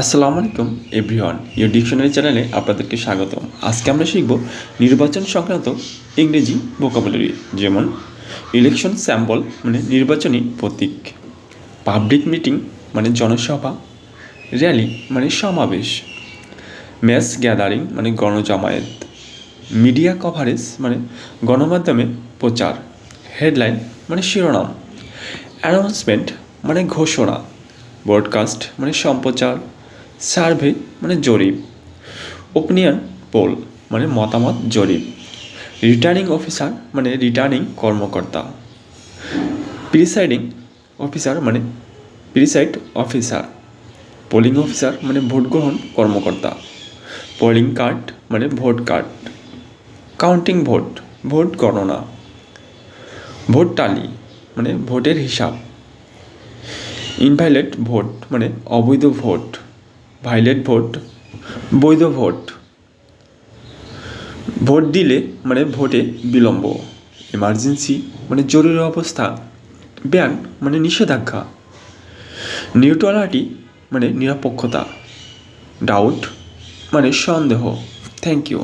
আসসালামু আলাইকুম everyone, your dictionary চ্যানেলে আপনাদেরকে স্বাগতম। আজকে আমরা শিখব নির্বাচন সংক্রান্ত ইংরেজি ভোকাবুলারি, যেমন ইলেকশন স্যাম্পল মানে নির্বাচনী প্রতীক, পাবলিক মিটিং মানে জনসভা, র্যালি মানে সমাবেশ, ম্যাস গ্যাদারিং মানে গণজামায়াত, মিডিয়া কভারেজ মানে গণমাধ্যমে প্রচার, হেডলাইন মানে শিরোনাম, অ্যানাউন্সমেন্ট মানে ঘোষণা, ব্রডকাস্ট মানে সম্প্রচার, সার্ভে মানে জরিপ, ওপিনিয়ন পোল মানে মতামত জরিপ, রিটার্নিং অফিসার মানে রিটার্নিং কর্মকর্তা, প্রিসাইডিং অফিসার মানে প্রিসাইড অফিসার, পোলিং অফিসার মানে ভোট গ্রহণ কর্মকর্তা, পোলিং কার্ড মানে vote card, counting vote vote গণনা, ভোট টালি মানে ভোটের হিসাব, ইনভ্যালিড ভোট মানে অবৈধ ভোট, ভাইলেট ভোট বৈধ ভোট, ভোট দিলে মানে ভোটে বিলম্ব, এমার্জেন্সি মানে জরুরি অবস্থা, ব্যান মানে নিষেধাজ্ঞা, নিউট্রালিটি মানে নিরপেক্ষতা, ডাউট মানে সন্দেহ। Thank you.